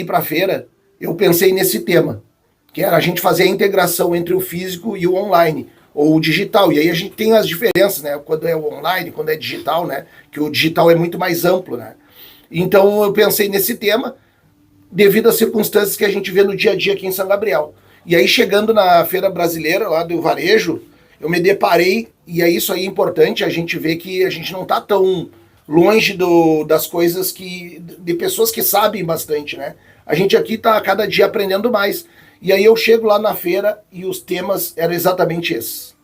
para a feira, eu pensei nesse tema, que era a gente fazer a integração entre o físico e o online, ou o digital. E aí a gente tem as diferenças, né? Quando é o online, quando é digital, né? Que o digital é muito mais amplo, né? Então eu pensei nesse tema, devido às circunstâncias que a gente vê no dia a dia aqui em São Gabriel. E aí, chegando na Feira Brasileira, lá do Varejo, eu me deparei, e é isso aí importante, a gente vê que a gente não está tão longe das coisas de pessoas que sabem bastante, né? A gente aqui está cada dia aprendendo mais. E aí eu chego lá na feira e os temas eram exatamente esses,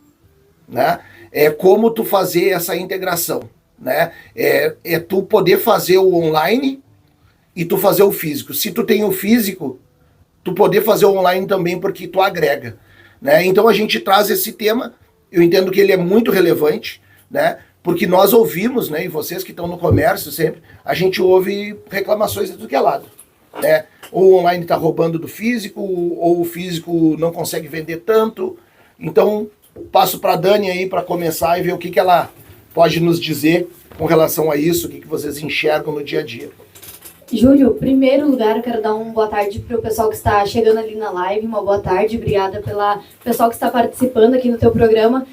né? É como tu fazer essa integração, né? É tu poder fazer o online e tu fazer o físico. Se tu tem o físico, tu poder fazer o online também, porque tu agrega, né? Então a gente traz esse tema, eu entendo que ele é muito relevante, né? Porque nós ouvimos, né? E vocês que estão no comércio sempre, a gente ouve reclamações de tudo que é lado, né? Ou o online está roubando do físico, ou o físico não consegue vender tanto. Então, passo para a Dani aí para começar e ver o que ela pode nos dizer com relação a isso, o que vocês enxergam no dia a dia. Júlio, em primeiro lugar, eu quero dar uma boa tarde para o pessoal que está chegando ali na live. Uma boa tarde, obrigada pelo pessoal que está participando aqui no teu programa,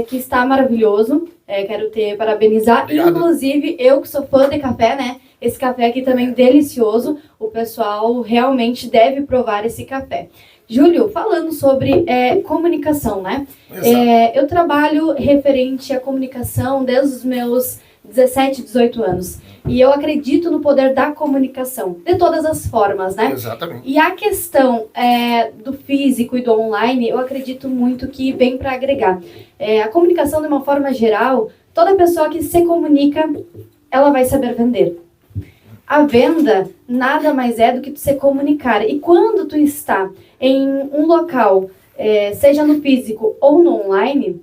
que está maravilhoso. Quero te parabenizar. Obrigado. Inclusive, eu que sou fã de café, né? Esse café aqui também delicioso. O pessoal realmente deve provar esse café. Júlio, falando sobre comunicação, né? Eu trabalho referente à comunicação desde os meus 17, 18 anos. E eu acredito no poder da comunicação, de todas as formas, né? Exatamente. E a questão do físico e do online, eu acredito muito que vem para agregar. A comunicação, de uma forma geral, toda pessoa que se comunica, ela vai saber vender. A venda nada mais é do que tu se comunicar. E quando tu está em um local, seja no físico ou no online,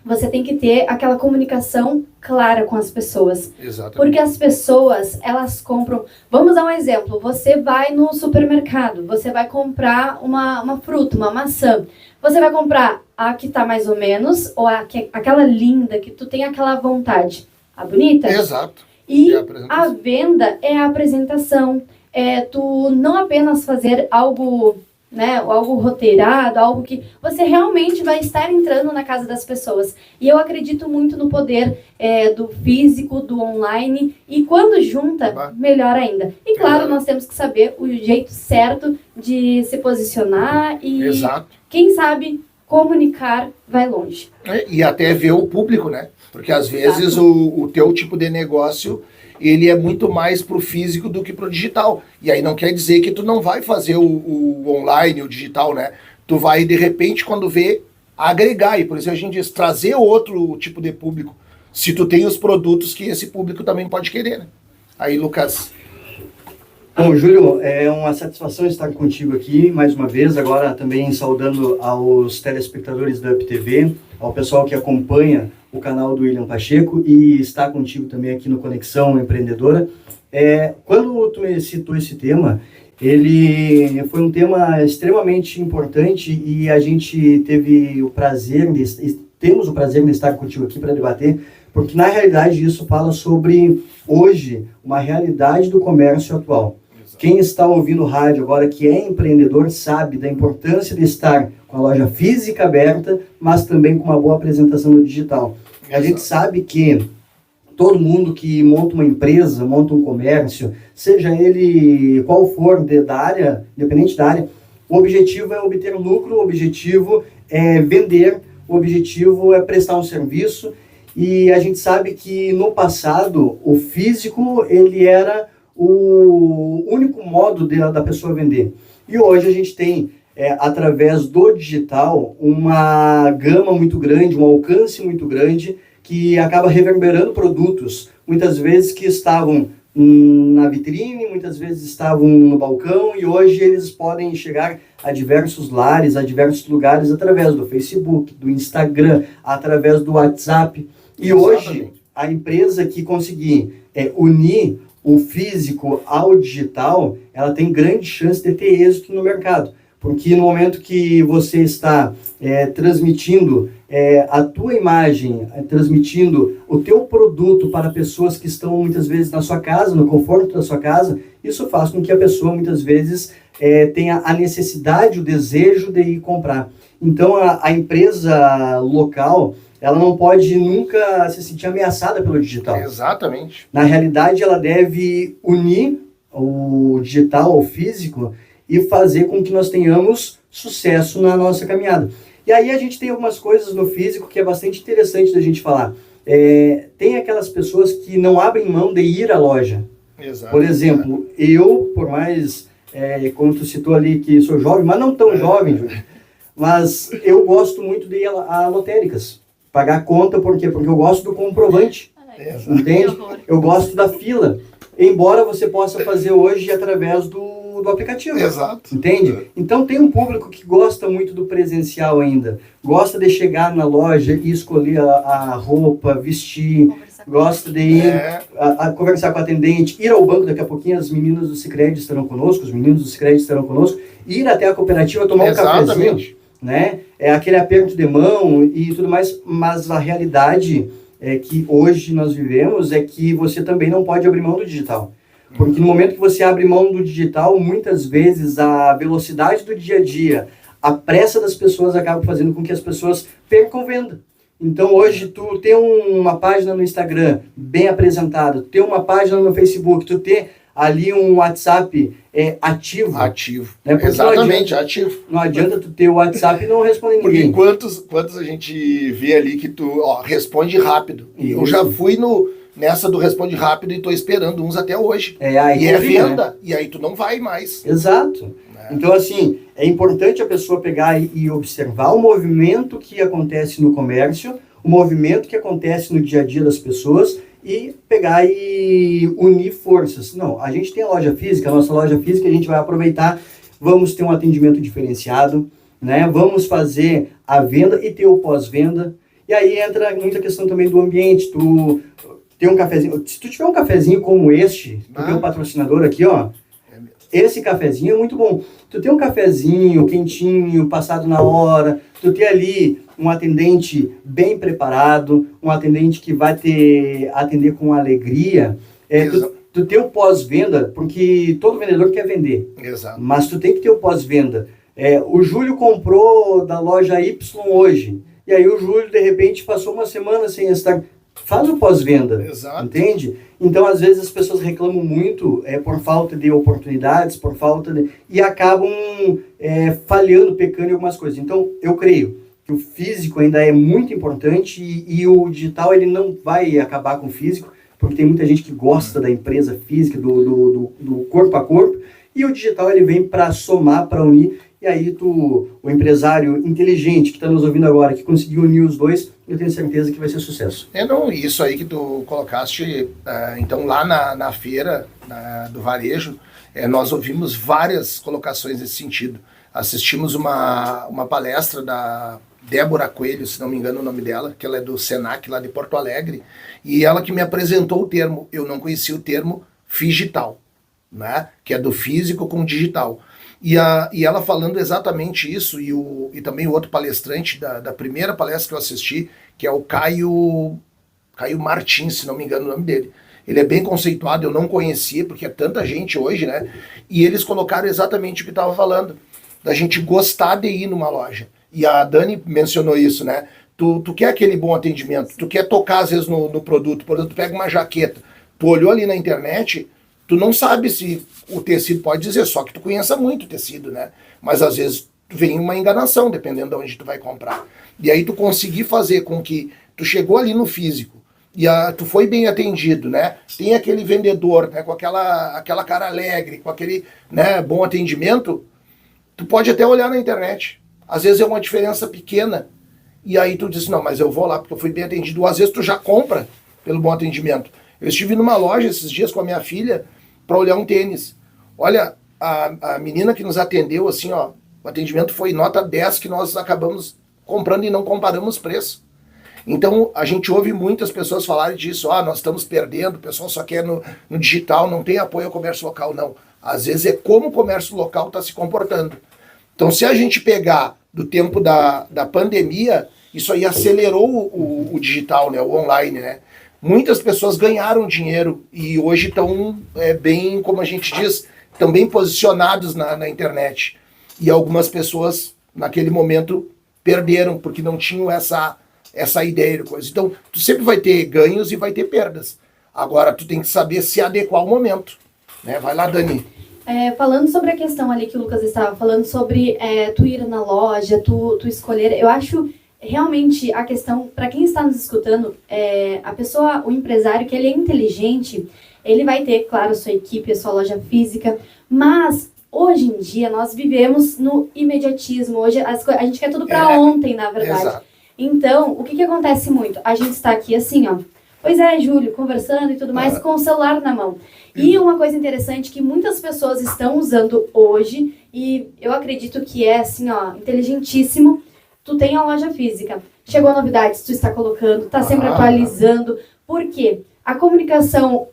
você tem que ter aquela comunicação clara com as pessoas. Exatamente. Porque as pessoas, elas compram... Vamos dar um exemplo. Você vai no supermercado, você vai comprar uma fruta, uma maçã. Você vai comprar a que tá mais ou menos, ou aquela linda, que tu tem aquela vontade. A bonita? Exato. E a venda é a apresentação. Tu não apenas fazer algo... né, algo roteirado, algo que você realmente vai estar entrando na casa das pessoas. E eu acredito muito no poder do físico, do online, e quando junta, melhor ainda. E claro, nós temos que saber o jeito certo de se posicionar e, exato, quem sabe, comunicar vai longe. E até ver o público, né? Porque às vezes o teu tipo de negócio... ele é muito mais pro físico do que pro digital. E aí não quer dizer que tu não vai fazer o online, o digital, né? Tu vai, de repente, quando vê, agregar. E por isso a gente diz, trazer outro tipo de público. Se tu tem os produtos que esse público também pode querer, né? Aí, Lucas. Bom, Júlio, é uma satisfação estar contigo aqui mais uma vez. Agora também saudando aos telespectadores da UpTV, ao pessoal que acompanha o canal do William Pacheco e está contigo também aqui no Conexão Empreendedora. Quando tu me citou esse tema, ele foi um tema extremamente importante e a gente temos o prazer de estar contigo aqui para debater, porque na realidade isso fala sobre, hoje, uma realidade do comércio atual. Quem está ouvindo rádio agora, que é empreendedor, sabe da importância de estar com a loja física aberta, mas também com uma boa apresentação no digital. A gente sabe que todo mundo que monta uma empresa, monta um comércio, seja ele qual for da área, independente da área, o objetivo é obter lucro, o objetivo é vender, o objetivo é prestar um serviço. E a gente sabe que no passado o físico ele era o único modo da pessoa vender. E hoje a gente tem, através do digital, uma gama muito grande, um alcance muito grande, que acaba reverberando produtos, muitas vezes que estavam na vitrine, muitas vezes estavam no balcão, e hoje eles podem chegar a diversos lares, a diversos lugares, através do Facebook, do Instagram, através do WhatsApp. E hoje, a empresa que conseguir unir o físico ao digital, ela tem grande chance de ter êxito no mercado. Porque no momento que você está transmitindo a tua imagem, transmitindo o teu produto para pessoas que estão muitas vezes na sua casa, no conforto da sua casa, isso faz com que a pessoa muitas vezes tenha a necessidade, o desejo de ir comprar. Então a empresa local, ela não pode nunca se sentir ameaçada pelo digital. Exatamente. Na realidade, ela deve unir o digital ao físico e fazer com que nós tenhamos sucesso na nossa caminhada. E aí a gente tem algumas coisas no físico que é bastante interessante da gente falar. Tem aquelas pessoas que não abrem mão de ir à loja. Exato. Por exemplo, eu, por mais, como tu citou ali, que sou jovem, mas não tão jovem, Júlio, mas eu gosto muito de ir a lotéricas. Pagar conta, por quê? Porque eu gosto do comprovante, entende? Eu gosto da fila, embora você possa fazer hoje através do aplicativo. Exato. Entende? Então tem um público que gosta muito do presencial ainda, gosta de chegar na loja e escolher a roupa, vestir, gosta de ir a conversar com a atendente, ir ao banco, daqui a pouquinho as meninas do Sicredi estarão conosco, os meninos do Sicredi estarão conosco, ir até a cooperativa tomar um cafezinho, né? Aquele aperto de mão e tudo mais, mas a realidade que hoje nós vivemos é que você também não pode abrir mão do digital. Porque no momento que você abre mão do digital, muitas vezes a velocidade do dia a dia, a pressa das pessoas acaba fazendo com que as pessoas percam venda. Então hoje tu ter uma página no Instagram bem apresentada, tu ter uma página no Facebook, tu ter ali um WhatsApp ativo. Ativo. Né? Exatamente, ativo. Não adianta tu ter o WhatsApp e não responder ninguém. Porque quantos a gente vê ali que tu responde rápido. Isso. Eu já fui nessa do responde rápido e estou esperando uns até hoje. Aí é venda. Né? E aí tu não vai mais. Exato. Então, assim, é importante a pessoa pegar e observar o movimento que acontece no comércio, o movimento que acontece no dia a dia das pessoas e pegar e unir forças. Não, a gente tem a loja física, a nossa loja física, a gente vai aproveitar, vamos ter um atendimento diferenciado, né? Vamos fazer a venda e ter o pós-venda. E aí entra muita questão também do ambiente. Tu tem um cafezinho, se tu tiver um cafezinho como este, tu tem um patrocinador aqui, ó, esse cafezinho é muito bom. Tu tem um cafezinho quentinho, passado na hora, tu tem ali um atendente bem preparado, um atendente que vai te atender com alegria, tu tem o pós-venda, porque todo vendedor quer vender. Exato. Mas tu tem que ter o pós-venda. O Júlio comprou da loja Y hoje, e aí o Júlio, de repente, passou uma semana sem estar... Faz o pós-venda, entende? Então, às vezes, as pessoas reclamam muito por falta de oportunidades, por falta de... E acabam falhando, pecando em algumas coisas. Então, eu creio que o físico ainda é muito importante e o digital ele não vai acabar com o físico, porque tem muita gente que gosta da empresa física, do corpo a corpo, e o digital ele vem para somar, para unir. E aí o empresário inteligente que está nos ouvindo agora, que conseguiu unir os dois, eu tenho certeza que vai ser sucesso. Não, isso aí que tu colocaste, então lá na feira do varejo, nós ouvimos várias colocações nesse sentido. Assistimos uma palestra da Débora Coelho, se não me engano o nome dela, que ela é do Senac, lá de Porto Alegre, e ela que me apresentou o termo, eu não conhecia o termo figital, né? Que é do físico com digital. E ela falando exatamente isso, e também o outro palestrante da primeira palestra que eu assisti, que é o Caio Martins, se não me engano o nome dele. Ele é bem conceituado, eu não conhecia, porque é tanta gente hoje, né? E eles colocaram exatamente o que estava falando, da gente gostar de ir numa loja. E a Dani mencionou isso, né? Tu quer aquele bom atendimento, tu quer tocar às vezes no produto, por exemplo, tu pega uma jaqueta, tu olhou ali na internet... Tu não sabe se o tecido, pode dizer só que tu conheça muito o tecido, né? Mas às vezes vem uma enganação, dependendo de onde tu vai comprar. E aí tu conseguir fazer com que tu chegou ali no físico e tu foi bem atendido, né? Tem aquele vendedor, né? Com aquela cara alegre, com aquele, né, bom atendimento, tu pode até olhar na internet. Às vezes é uma diferença pequena. E aí tu diz, não, mas eu vou lá porque eu fui bem atendido. Ou às vezes tu já compra pelo bom atendimento. Eu estive numa loja esses dias com a minha filha para olhar um tênis. Olha, a menina que nos atendeu, assim, ó, o atendimento foi nota 10 que nós acabamos comprando e não comparamos preço. Então, a gente ouve muitas pessoas falarem disso, nós estamos perdendo, o pessoal só quer no digital, não tem apoio ao comércio local. Não, às vezes é como o comércio local está se comportando. Então, se a gente pegar do tempo da pandemia, isso aí acelerou o digital, né, o online, né? Muitas pessoas ganharam dinheiro e hoje estão bem, como a gente diz, estão bem posicionados na internet. E algumas pessoas, naquele momento, perderam, porque não tinham essa ideia de coisa. Então, tu sempre vai ter ganhos e vai ter perdas. Agora, tu tem que saber se adequar ao momento. Né? Vai lá, Dani. Falando sobre a questão ali que o Lucas estava falando, sobre tu ir na loja, tu escolher, eu acho realmente a questão, para quem está nos escutando, a pessoa, o empresário, que ele é inteligente, ele vai ter, claro, sua equipe, a sua loja física, mas hoje em dia nós vivemos no imediatismo, hoje a gente quer tudo para ontem, na verdade. Exato. Então, o que acontece muito? A gente está aqui assim, ó, pois é, Júlio, conversando e tudo mais, com o celular na mão. E uma coisa interessante que muitas pessoas estão usando hoje, e eu acredito que é assim, ó, inteligentíssimo, tu tem a loja física. Chegou a novidade, tu está colocando, está sempre atualizando. Por quê? A comunicação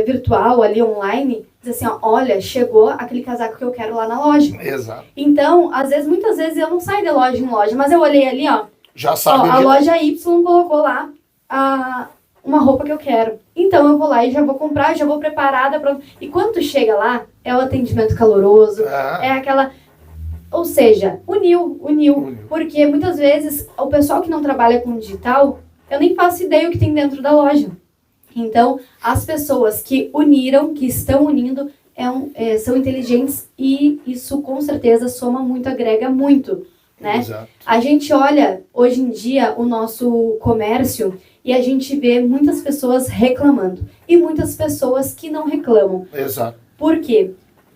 virtual, ali online, diz assim, ó, olha, chegou aquele casaco que eu quero lá na loja. Exato. Então, muitas vezes eu não saio de loja em loja, mas eu olhei ali, ó, já sabe a loja Y colocou lá uma roupa que eu quero. Então eu vou lá e já vou comprar, já vou preparada. E quando tu chega lá, é o atendimento caloroso, é aquela... Ou seja, uniu. Porque muitas vezes o pessoal que não trabalha com digital, eu nem faço ideia o que tem dentro da loja. Então, as pessoas que uniram, que estão unindo, são inteligentes e isso com certeza soma muito, agrega muito. Né? Exato. A gente olha hoje em dia o nosso comércio e a gente vê muitas pessoas reclamando e muitas pessoas que não reclamam. Exato. Por quê?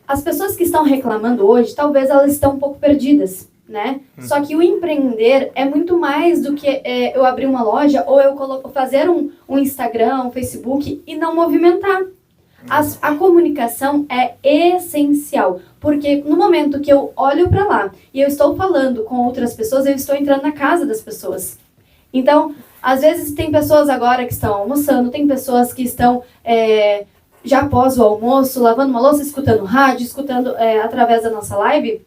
As pessoas que estão reclamando hoje, talvez elas estão um pouco perdidas, né? Só que o empreender é muito mais do que eu abrir uma loja ou eu fazer um Instagram, um Facebook e não movimentar. A comunicação é essencial, porque no momento que eu olho para lá e eu estou falando com outras pessoas, eu estou entrando na casa das pessoas. Então, às vezes tem pessoas agora que estão almoçando, tem pessoas que estão já após o almoço, lavando uma louça, escutando rádio, escutando através da nossa live,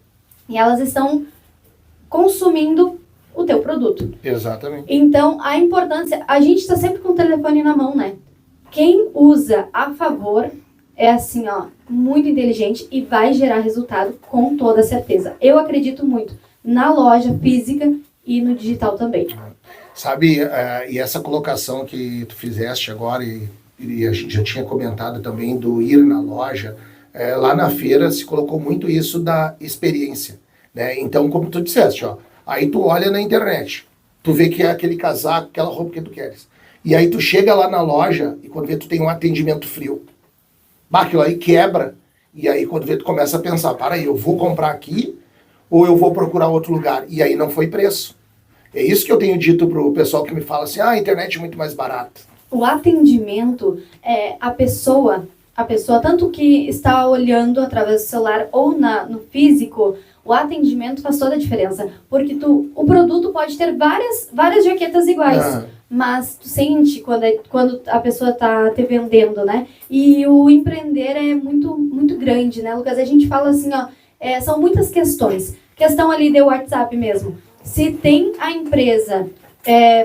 e elas estão consumindo o teu produto. Exatamente. Então, a importância, a gente está sempre com o telefone na mão, né? Quem usa a favor é assim, ó, muito inteligente e vai gerar resultado com toda certeza. Eu acredito muito na loja física e no digital também. Sabe, e essa colocação que tu fizeste agora, e a gente já tinha comentado também do ir na loja, lá na feira se colocou muito isso da experiência, né? Então, como tu disseste, ó, aí tu olha na internet, tu vê que é aquele casaco, aquela roupa que tu queres. E aí tu chega lá na loja e quando vê tu tem um atendimento frio. Bah, aquilo aí quebra. E aí quando vê tu começa a pensar, para aí, eu vou comprar aqui ou eu vou procurar outro lugar? E aí não foi preço. É isso que eu tenho dito pro pessoal que me fala assim, a internet é muito mais barata. O atendimento, a pessoa tanto que está olhando através do celular ou no físico, o atendimento faz toda a diferença. Porque o produto pode ter várias jaquetas iguais. Mas tu sente quando a pessoa tá te vendendo, né? E o empreender é muito, muito grande, né, Lucas? A gente fala assim, ó, são muitas questões. Questão ali do WhatsApp mesmo. Se tem a empresa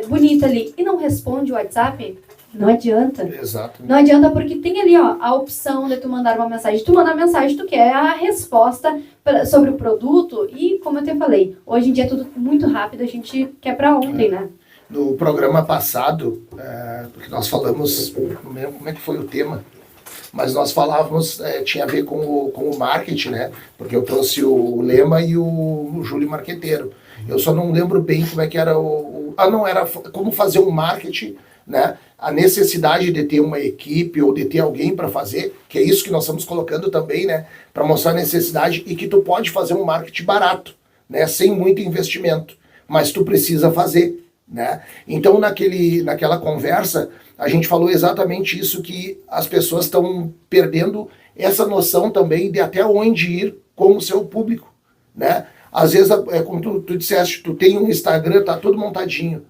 bonita ali e não responde o WhatsApp, não adianta. Exato. Não adianta porque tem ali, ó, a opção de tu mandar uma mensagem. Tu manda a mensagem, tu quer a resposta sobre o produto e, como eu te falei, hoje em dia é tudo muito rápido, a gente quer pra ontem, né? No programa passado, porque nós falamos, não lembro como é que foi o tema, mas nós falávamos, tinha a ver com o marketing, né? Porque eu trouxe o Lema e o Júlio Marqueteiro. Eu só não lembro bem como é que era era como fazer um marketing, né? A necessidade de ter uma equipe ou de ter alguém para fazer, que é isso que nós estamos colocando também, né? Para mostrar a necessidade e que tu pode fazer um marketing barato, né? Sem muito investimento, mas tu precisa fazer. Né? Então naquela conversa a gente falou exatamente isso, que as pessoas estão perdendo essa noção também de até onde ir com o seu público, né? Às vezes, como tu disseste, tu tem um Instagram, tá tudo montadinho,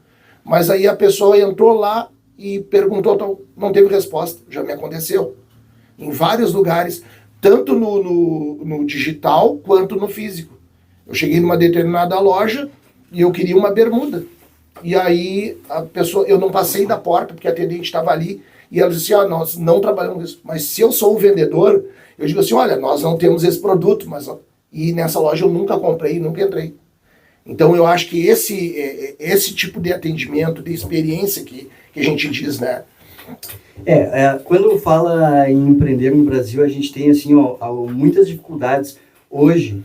mas aí a pessoa entrou lá e perguntou, não teve resposta. Já me aconteceu em vários lugares, tanto no digital quanto no físico. Eu cheguei numa determinada loja e eu queria uma bermuda. E aí a pessoa, eu não passei da porta, porque a atendente estava ali, e ela disse assim, nós não trabalhamos com isso. Mas se eu sou o vendedor, eu digo assim, olha, nós não temos esse produto, mas... E nessa loja eu nunca comprei, nunca entrei. Então eu acho que esse tipo de atendimento, de experiência que a gente diz, né? Quando fala em empreender no Brasil, a gente tem assim, muitas dificuldades. Hoje,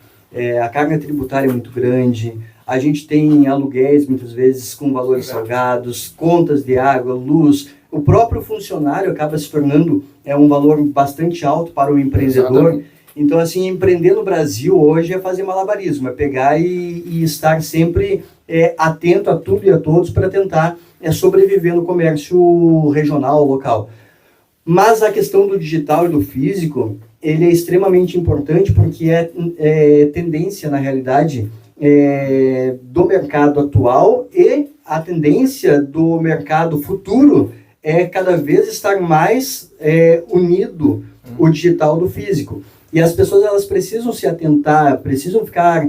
a carga tributária é muito grande, a gente tem aluguéis muitas vezes com valores salgados, contas de água, luz. O próprio funcionário acaba se tornando um valor bastante alto para o empreendedor. Exatamente. Então, assim, empreender no Brasil hoje é fazer malabarismo, é pegar e estar sempre atento a tudo e a todos para tentar sobreviver no comércio regional, local. Mas a questão do digital e do físico, ele é extremamente importante porque é tendência, na realidade, do mercado atual, e a tendência do mercado futuro é cada vez estar mais unido o digital do físico. E as pessoas, elas precisam se atentar, precisam ficar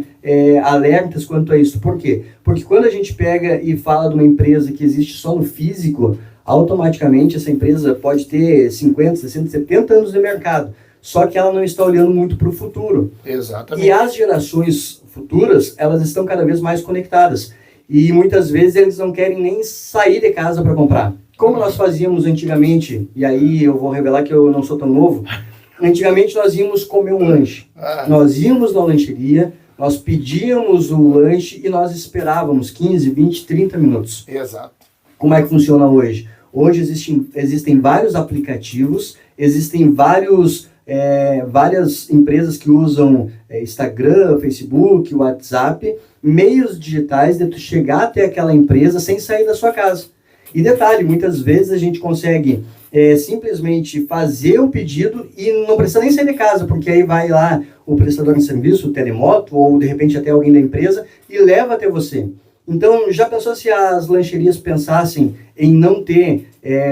alertas quanto a isso. Por quê? Porque quando a gente pega e fala de uma empresa que existe só no físico, automaticamente essa empresa pode ter 50, 60, 70 anos de mercado. Só que ela não está olhando muito para o futuro. Exatamente. E as gerações futuras, elas estão cada vez mais conectadas. E muitas vezes eles não querem nem sair de casa para comprar. Como nós fazíamos antigamente, e aí eu vou revelar que eu não sou tão novo, antigamente nós íamos comer um lanche. Nós íamos na lancheria, nós pedíamos o lanche e nós esperávamos 15, 20, 30 minutos. Exato. Como é que funciona hoje? Hoje existem vários aplicativos, existem várias empresas que usam Instagram, Facebook, WhatsApp, meios digitais de tu chegar até aquela empresa sem sair da sua casa. E detalhe, muitas vezes a gente consegue simplesmente fazer o pedido e não precisa nem sair de casa, porque aí vai lá o prestador de serviço, o telemoto, ou de repente até alguém da empresa, e leva até você. Então, já pensou se as lancherias pensassem em não ter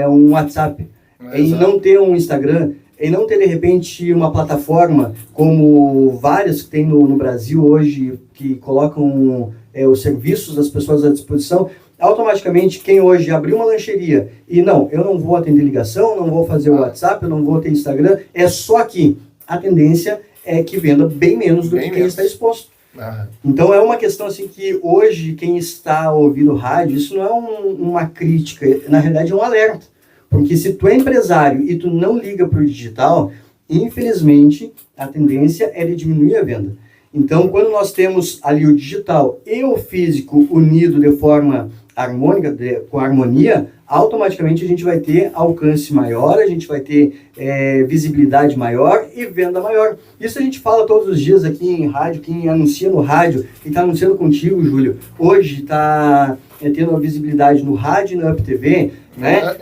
um WhatsApp, em não ter um Instagram, em não ter, de repente, uma plataforma como várias que tem no Brasil hoje, que colocam os serviços das pessoas à disposição? Automaticamente, quem hoje abriu uma lancheria e eu não vou atender ligação, não vou fazer o WhatsApp, eu não vou ter Instagram, é só aqui. A tendência é que venda bem menos do que quem está exposto. Então é uma questão assim que hoje quem está ouvindo rádio, isso não é uma crítica, na realidade é um alerta. Porque se tu é empresário e tu não liga para o digital, infelizmente a tendência é de diminuir a venda. Então quando nós temos ali o digital e o físico unido de forma harmônica, com harmonia, automaticamente a gente vai ter alcance maior, a gente vai ter visibilidade maior e venda maior. Isso a gente fala todos os dias aqui em rádio, quem anuncia no rádio, quem está anunciando contigo, Júlio, hoje está tendo uma visibilidade no rádio e na UpTV, né?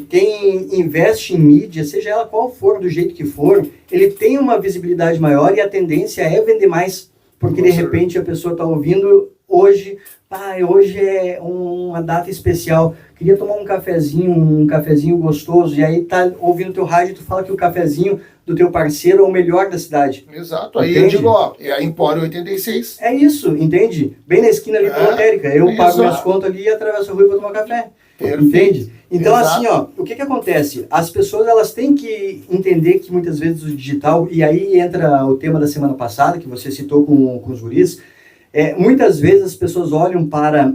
Quem investe em mídia, seja ela qual for, do jeito que for, ele tem uma visibilidade maior e a tendência é vender mais, porque de repente a pessoa está ouvindo hoje é uma data especial, queria tomar um cafezinho gostoso, e aí tá ouvindo teu rádio e tu fala que o cafezinho do teu parceiro é o melhor da cidade. Exato, aí eu digo, é a Empório 86. É isso, entende? Bem na esquina ali da lotérica, eu pago minhas contas ali e atravesso a rua para tomar café. Perfeito. Entende? Então, Exato. assim, o que acontece? As pessoas, elas têm que entender que muitas vezes o digital, e aí entra o tema da semana passada, que você citou com os guris, muitas vezes as pessoas olham para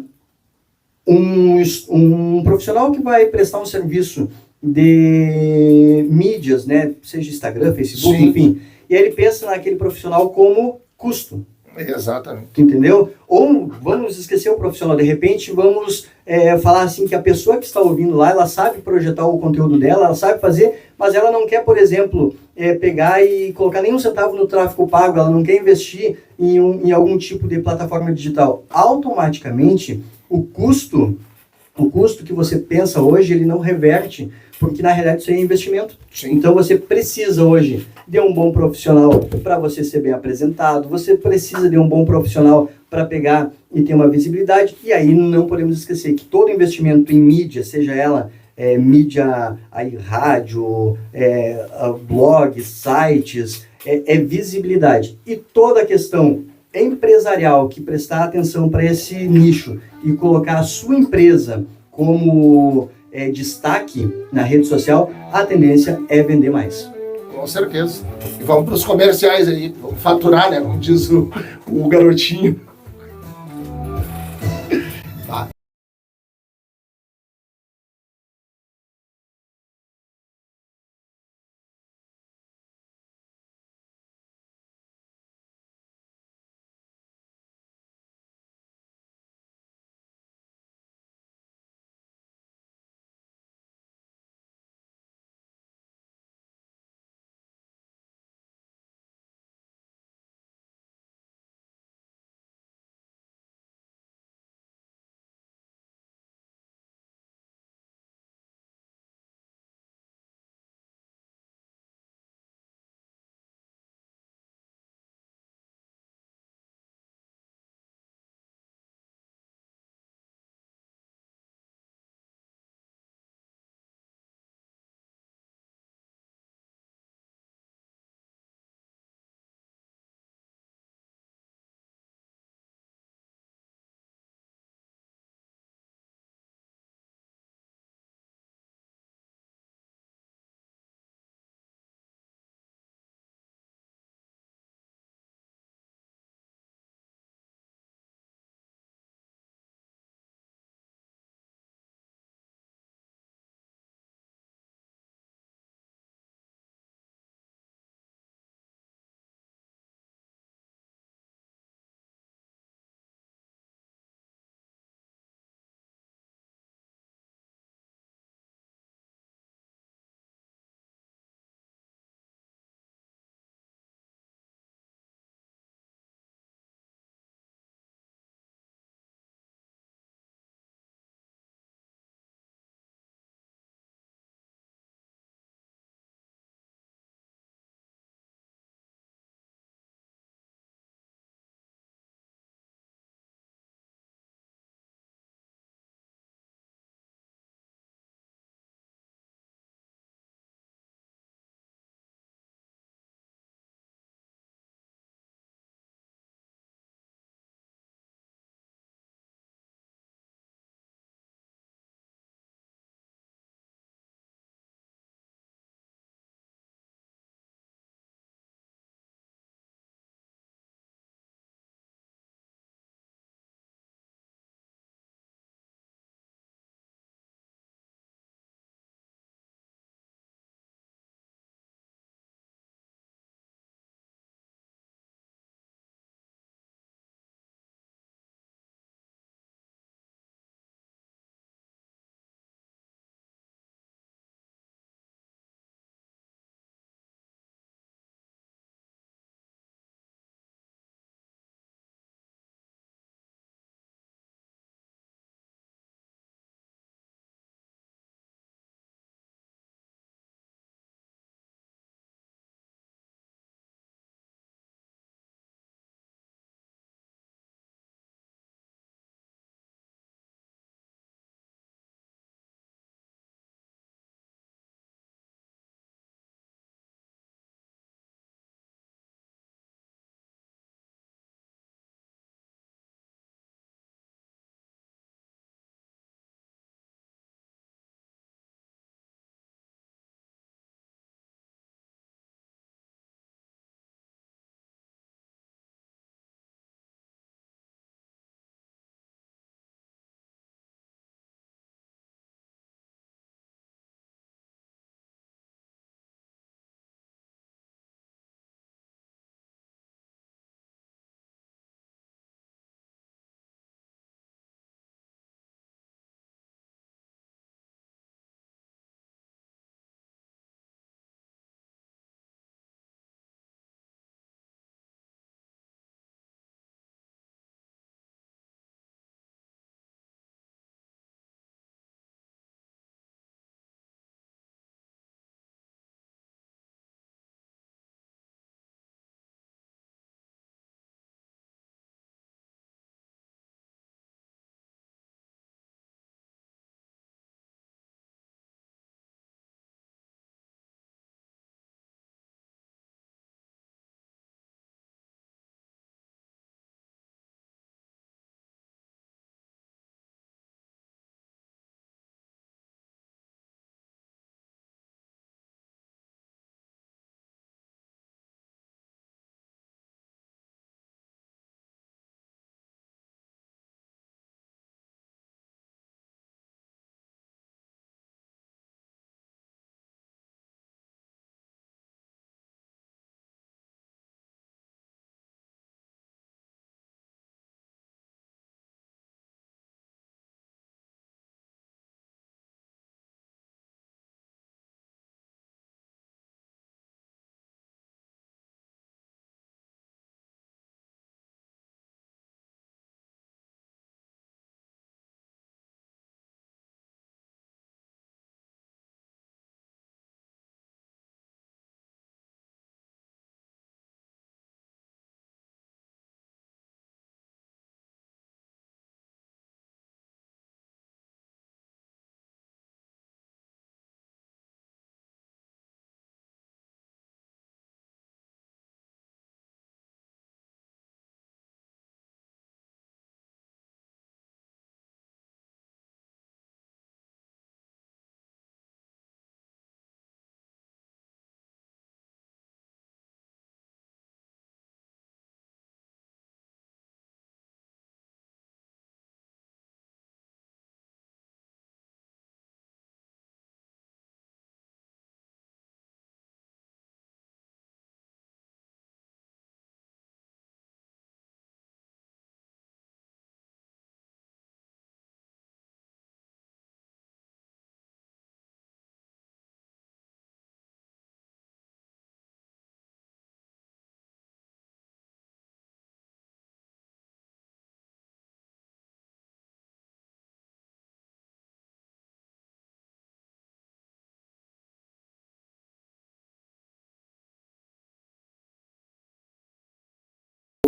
um profissional que vai prestar um serviço de mídias, né? Seja Instagram, Facebook, Sim. enfim. E aí ele pensa naquele profissional como custo. Exatamente. Entendeu? Ou vamos esquecer o profissional, de repente vamos falar assim que a pessoa que está ouvindo lá, ela sabe projetar o conteúdo dela, ela sabe fazer, mas ela não quer, por exemplo, pegar e colocar nenhum centavo no tráfego pago, ela não quer investir em algum tipo de plataforma digital. Automaticamente, o custo que você pensa hoje, ele não reverte, porque na realidade isso é investimento. Sim. Então você precisa hoje de um bom profissional para você ser bem apresentado, você precisa de um bom profissional para pegar e ter uma visibilidade, e aí não podemos esquecer que todo investimento em mídia, seja ela mídia, aí, rádio, blogs, sites, é visibilidade. E toda a questão empresarial que prestar atenção para esse nicho e colocar a sua empresa como destaque na rede social, a tendência é vender mais. Com certeza. E vamos para os comerciais aí, vamos faturar, né? Como diz o garotinho.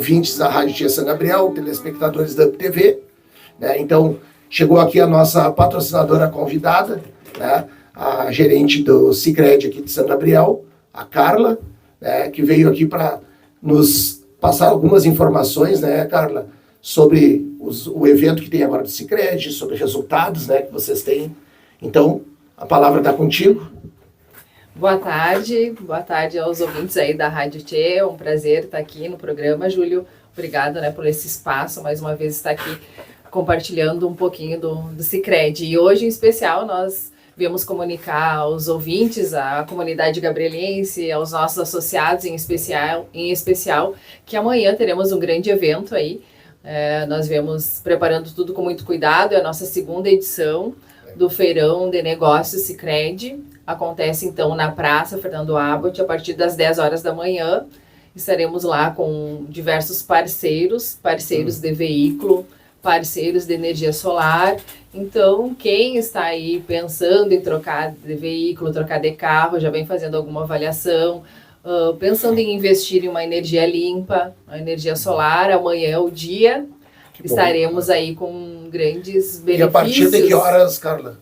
ouvintes da Rádio Tia São Gabriel, telespectadores da UpTV, né? Então, chegou aqui a nossa patrocinadora convidada, né? A gerente do Sicredi aqui de São Gabriel, a Carla, né? Que veio aqui para nos passar algumas informações, né, Carla, sobre o evento que tem agora do Sicredi, sobre resultados, né, que vocês têm. Então, a palavra está contigo. Boa tarde aos ouvintes aí da Rádio Tchê, é um prazer estar aqui no programa, Júlio, obrigado, né, por esse espaço, mais uma vez estar aqui compartilhando um pouquinho do Sicredi, e hoje em especial nós viemos comunicar aos ouvintes, à comunidade gabrielense, aos nossos associados em especial, que amanhã teremos um grande evento aí. Nós viemos preparando tudo com muito cuidado, é a nossa segunda edição do Feirão de Negócios Sicredi. Acontece então na Praça Fernando Abbott, a partir das 10 horas da manhã. Estaremos lá com diversos parceiros de veículo, parceiros de energia solar. Então, quem está aí pensando em trocar de veículo, trocar de carro, já vem fazendo alguma avaliação, pensando em investir em uma energia limpa, a energia solar, amanhã é o dia, estaremos aí com grandes benefícios. E a partir de que horas, Carla?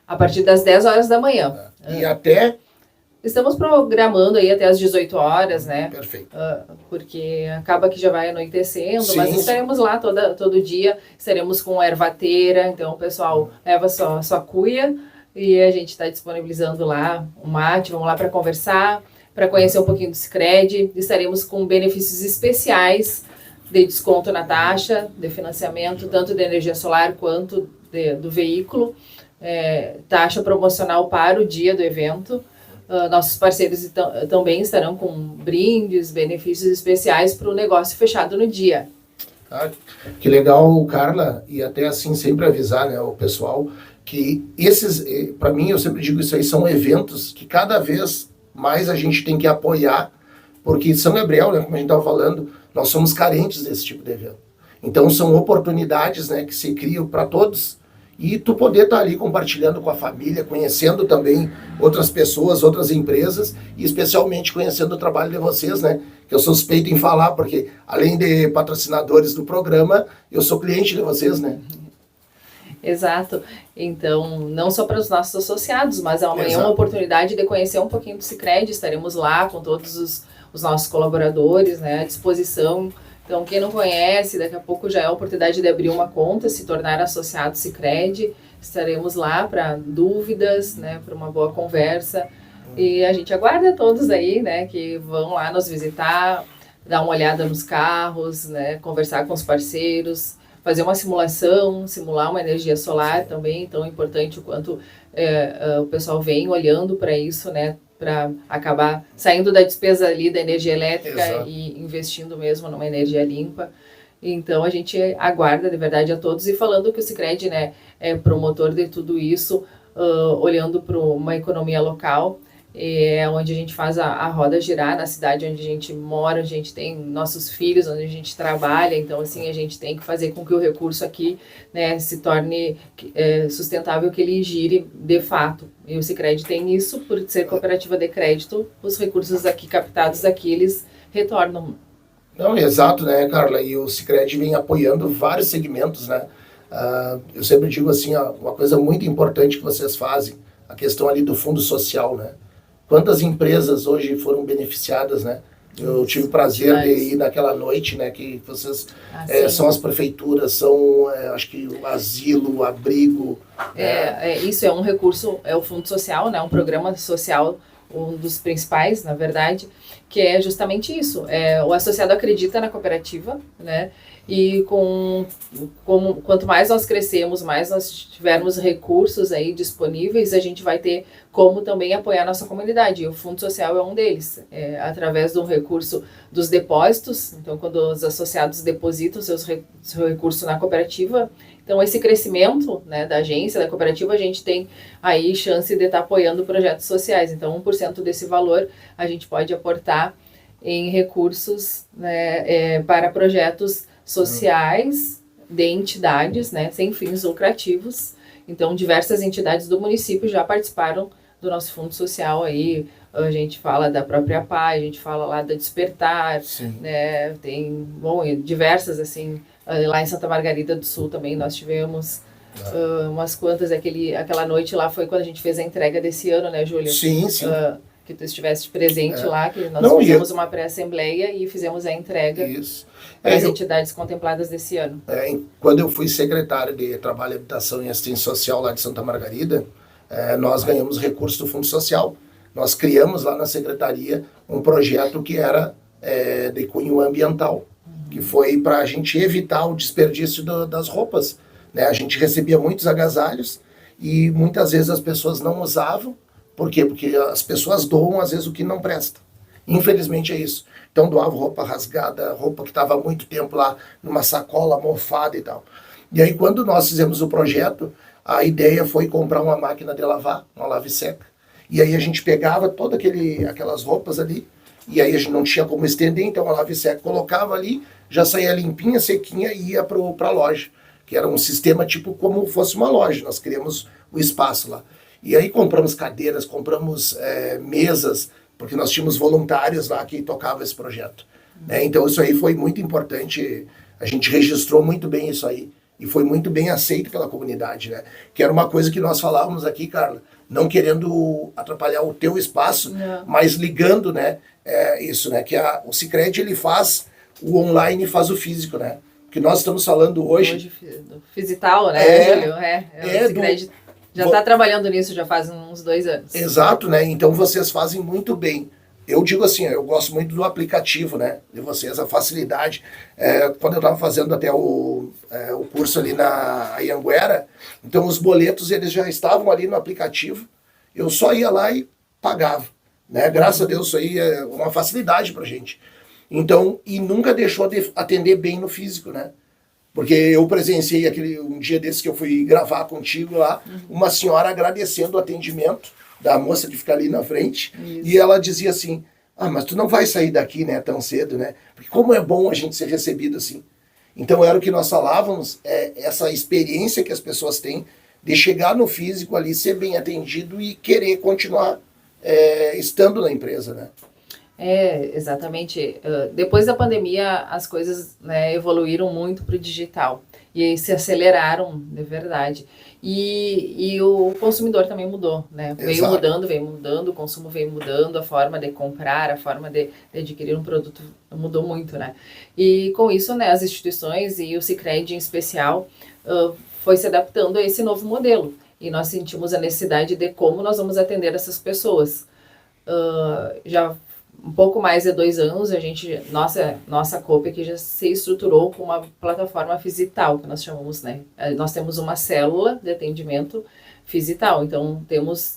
A partir das 10 horas da manhã. E até? Estamos programando aí até as 18 horas, né? Perfeito. Porque acaba que já vai anoitecendo, Sim, mas estaremos lá todo dia, estaremos com ervateira, então o pessoal leva sua cuia e a gente está disponibilizando lá um mate, vamos lá para conversar, para conhecer um pouquinho do Sicredi. Estaremos com benefícios especiais de desconto na taxa de financiamento, tanto de energia solar quanto do veículo, taxa promocional para o dia do evento. Nossos parceiros também estarão com brindes, benefícios especiais para o negócio fechado no dia. Que legal, Carla, e até assim sempre avisar, né, o pessoal que esses, para mim, eu sempre digo isso aí, são eventos que cada vez mais a gente tem que apoiar, porque São Gabriel, né, como a gente estava falando, nós somos carentes desse tipo de evento. Então são oportunidades, né, que se criam para todos. E tu poder estar ali compartilhando com a família, conhecendo também outras pessoas, outras empresas, e especialmente conhecendo o trabalho de vocês, né? Que eu sou suspeito em falar, porque além de patrocinadores do programa, eu sou cliente de vocês, né? Exato. Então, não só para os nossos associados, mas amanhã é uma oportunidade de conhecer um pouquinho do Sicredi. Estaremos lá com todos os nossos colaboradores, né, à disposição. Então, quem não conhece, daqui a pouco já é a oportunidade de abrir uma conta, se tornar associado Sicredi. Estaremos lá para dúvidas, né, para uma boa conversa. E a gente aguarda todos aí, né, que vão lá nos visitar, dar uma olhada nos carros, né, conversar com os parceiros, fazer uma simulação, simular uma energia solar também, tão importante o quanto o pessoal vem olhando para isso, né, para acabar saindo da despesa ali da energia elétrica. Exato. E investindo mesmo numa energia limpa. Então a gente aguarda de verdade a todos, e falando que o Sicredi, né, é promotor de tudo isso, olhando para uma economia local, onde a gente faz a roda girar na cidade onde a gente mora, a gente tem nossos filhos, onde a gente trabalha. Então assim, a gente tem que fazer com que o recurso aqui, né, se torne sustentável, que ele gire de fato. E o Sicredi tem isso, por ser cooperativa de crédito, os recursos aqui captados aqui, eles retornam. Não, exato, né, Carla? E o Sicredi vem apoiando vários segmentos, né? Eu sempre digo assim, uma coisa muito importante que vocês fazem, a questão ali do fundo social, né? Quantas empresas hoje foram beneficiadas, né? Eu tive o prazer de ir naquela noite, né? Que vocês são as prefeituras, são, acho que o asilo, o abrigo. Isso é um recurso, é o Fundo Social, né? Um programa social, um dos principais, na verdade, que é justamente isso. O associado acredita na cooperativa, né? E quanto mais nós crescemos, mais nós tivermos recursos aí disponíveis, a gente vai ter como também apoiar a nossa comunidade. E o Fundo Social é um deles, através do recurso dos depósitos. Então, quando os associados depositam seu recurso na cooperativa, então esse crescimento, né, da agência, da cooperativa, a gente tem aí chance de estar apoiando projetos sociais. Então, 1% desse valor a gente pode aportar em recursos, né, para projetos sociais de entidades, né, sem fins lucrativos. Então, diversas entidades do município já participaram do nosso fundo social aí, a gente fala da própria PAI, a gente fala lá da Despertar, Sim. né? Tem, diversas, assim, lá em Santa Margarida do Sul também nós tivemos umas quantas, aquela noite lá foi quando a gente fez a entrega desse ano, né, Júlio? Sim, sim. Que tu estivesse presente lá, que nós fizemos uma pré-assembleia e fizemos a entrega para as entidades contempladas desse ano. Quando eu fui secretário de Trabalho, Habitação e Assistência Social lá de Santa Margarida, nós ganhamos recurso do Fundo Social. Nós criamos lá na secretaria um projeto que era de cunho ambiental, que foi para a gente evitar o desperdício das roupas. Né? A gente recebia muitos agasalhos e muitas vezes as pessoas não usavam. Por quê? Porque as pessoas doam, às vezes, o que não presta. Infelizmente é isso. Então doavam roupa rasgada, roupa que estava há muito tempo lá numa sacola mofada e tal. E aí, quando nós fizemos o projeto, a ideia foi comprar uma máquina de lavar, uma lave-seca. E aí a gente pegava todas aquelas roupas ali, e aí a gente não tinha como estender, então a lave-seca colocava ali, já saía limpinha, sequinha e ia para a loja. Que era um sistema tipo como fosse uma loja, nós criamos o espaço lá. E aí compramos cadeiras, compramos mesas, porque nós tínhamos voluntários lá que tocavam esse projeto. Né? Então isso aí foi muito importante, a gente registrou muito bem isso aí, e foi muito bem aceito pela comunidade, né? Que era uma coisa que nós falávamos aqui, Carla, não querendo atrapalhar o teu espaço, mas ligando, né, isso, né, que o Sicredi, ele faz o online e faz o físico, né? Que nós estamos falando hoje do Fisital, né, Júlio? O Sicredi já está trabalhando nisso já faz uns 2 anos. Exato, né? Então vocês fazem muito bem. Eu digo assim, eu gosto muito do aplicativo, né? De vocês, a facilidade. Quando eu estava fazendo até o curso ali na Anhanguera, então os boletos eles já estavam ali no aplicativo. Eu só ia lá e pagava. Né? Graças a Deus isso aí é uma facilidade pra gente. Então, e nunca deixou de atender bem no físico, né? Porque eu presenciei um dia desse que eu fui gravar contigo lá, uma senhora agradecendo o atendimento da moça que fica ali na frente, e ela dizia assim, mas tu não vai sair daqui, né, tão cedo, né? Porque como é bom a gente ser recebido assim. Então era o que nós falávamos, essa experiência que as pessoas têm de chegar no físico ali, ser bem atendido e querer continuar estando na empresa, né? Exatamente. Depois da pandemia, as coisas, né, evoluíram muito para o digital e se aceleraram, de verdade. E o consumidor também mudou, né? Veio mudando, o consumo veio mudando, a forma de comprar, a forma de adquirir um produto mudou muito, né? E com isso, né, as instituições e o Sicredi em especial foi se adaptando a esse novo modelo. E nós sentimos a necessidade de como nós vamos atender essas pessoas. Já um pouco mais de 2 anos, nossa Coop aqui já se estruturou com uma plataforma Fisital, que nós chamamos, né? Nós temos uma célula de atendimento Fisital, então temos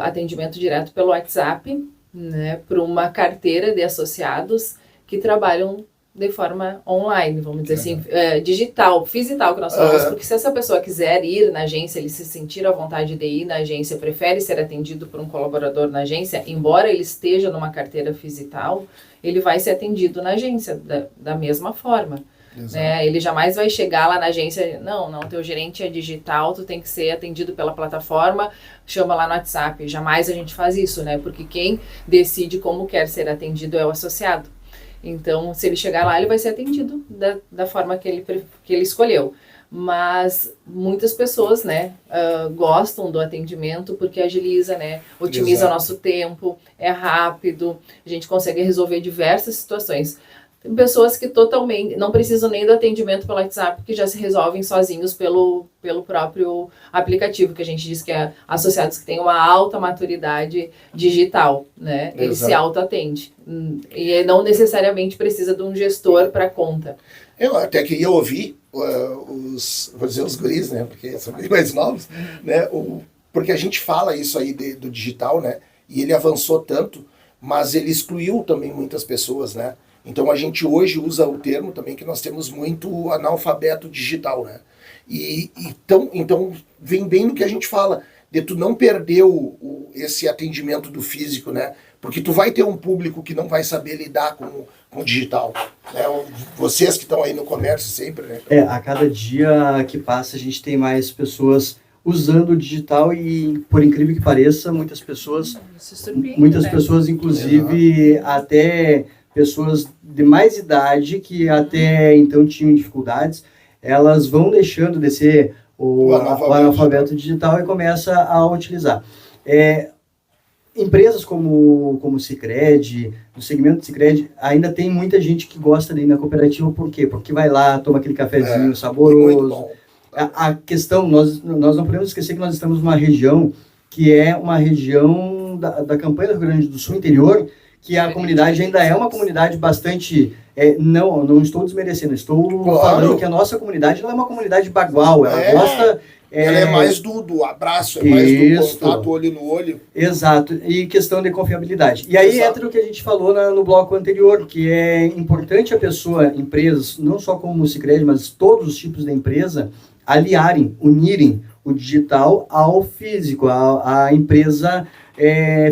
atendimento direto pelo WhatsApp, né? Por uma carteira de associados que trabalham de forma online, vamos dizer assim, digital, Fisital que nós falamos, porque se essa pessoa quiser ir na agência, ele se sentir à vontade de ir na agência, prefere ser atendido por um colaborador na agência, embora ele esteja numa carteira Fisital, ele vai ser atendido na agência da mesma forma. Né? Ele jamais vai chegar lá na agência, não, teu gerente é digital, tu tem que ser atendido pela plataforma, chama lá no WhatsApp, jamais a gente faz isso, né? Porque quem decide como quer ser atendido é o associado. Então, se ele chegar lá, ele vai ser atendido da forma que ele escolheu. Mas muitas pessoas, né, gostam do atendimento porque agiliza, né, otimiza o nosso tempo, é rápido, a gente consegue resolver diversas situações. Tem pessoas que totalmente não precisam nem do atendimento pelo WhatsApp, que já se resolvem sozinhos pelo próprio aplicativo, que a gente diz que é associados que têm uma alta maturidade digital, né? Ele se auto-atende. E não necessariamente precisa de um gestor para conta. Eu até queria ouvir vou dizer os guris, né? Porque são bem mais novos, né? Porque a gente fala isso aí do digital, né? E ele avançou tanto, mas ele excluiu também muitas pessoas, né? Então a gente hoje usa o termo também que nós temos muito analfabeto digital, né? Então vem bem no que a gente fala, de tu não perder esse atendimento do físico, né? Porque tu vai ter um público que não vai saber lidar com o digital. Né? Vocês que estão aí no comércio sempre, né? A cada dia que passa a gente tem mais pessoas usando o digital e, por incrível que pareça, muitas pessoas, inclusive até pessoas de mais idade que até então tinham dificuldades, elas vão deixando de ser o analfabeto digital e começa a utilizar. Empresas como o Sicredi, no segmento do Sicredi, ainda tem muita gente que gosta de ir na cooperativa. Por quê? Porque vai lá, toma aquele cafezinho saboroso. A questão, nós não podemos esquecer que nós estamos numa região que é uma região da campanha do Rio Grande do Sul interior, que a comunidade ainda é uma comunidade bastante... não estou desmerecendo, estou falando que a nossa comunidade não é uma comunidade bagual, ela gosta... Ela é mais do abraço, mais do contato olho no olho. Exato, e questão de confiabilidade. E aí entra o que a gente falou no bloco anterior, que é importante a pessoa, empresas, não só como o Sicredi, mas todos os tipos de empresa, aliarem, unirem o digital ao físico, a empresa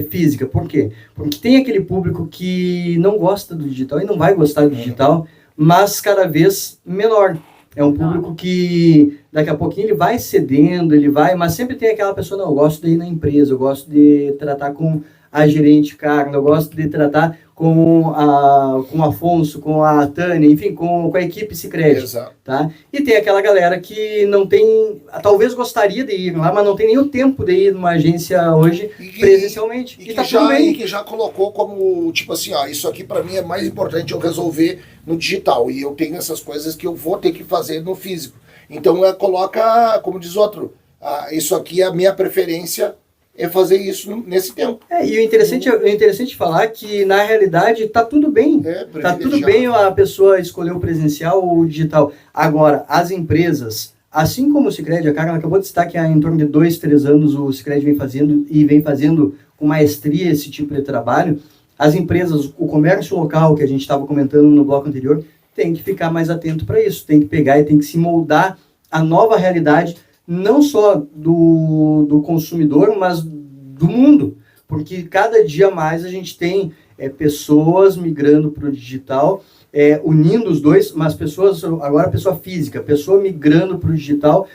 física. Por quê? Porque tem aquele público que não gosta do digital e não vai gostar do digital, mas cada vez menor. É um público que daqui a pouquinho ele vai cedendo, mas sempre tem aquela pessoa, não, eu gosto de ir na empresa, eu gosto de tratar com a gerente Carla, eu gosto de tratar com o Afonso, com a Tânia, enfim, com a equipe Sicredi, tá? E tem aquela galera que não tem, talvez gostaria de ir lá, mas não tem nem o tempo de ir numa agência hoje presencialmente. E que já colocou como, tipo assim, isso aqui para mim é mais importante eu resolver no digital, e eu tenho essas coisas que eu vou ter que fazer no físico. Então coloca, como diz outro, isso aqui é a minha preferência, é fazer isso nesse tempo. E o interessante falar que, na realidade, tá tudo bem. Tá tudo bem a pessoa escolher o presencial ou o digital. Agora, as empresas, assim como o Sicredi, a Carla acabou de citar que há em torno de 2, 3 anos o Sicredi vem fazendo com maestria esse tipo de trabalho, as empresas, o comércio local, que a gente estava comentando no bloco anterior, tem que ficar mais atento para isso, tem que pegar e tem que se moldar a nova realidade, não só do consumidor, mas do mundo, porque cada dia mais a gente tem pessoas migrando para o digital, unindo os dois, mas agora pessoa física, pessoa migrando para o digital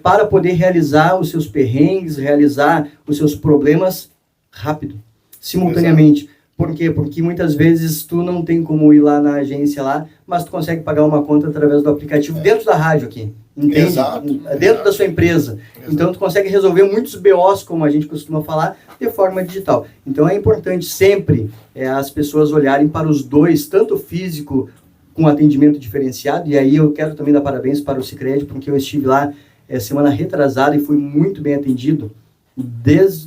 para poder realizar os seus perrengues, realizar os seus problemas rápido, simultaneamente. Exato. Por quê? Porque muitas vezes tu não tem como ir lá na agência lá, mas tu consegue pagar uma conta através do aplicativo dentro da rádio aqui. Entende? Exato. Dentro da sua empresa. Exato. Então, tu consegue resolver muitos BOs, como a gente costuma falar, de forma digital. Então, é importante sempre as pessoas olharem para os dois, tanto o físico com atendimento diferenciado, e aí eu quero também dar parabéns para o Sicredi, porque eu estive lá semana retrasada e fui muito bem atendido.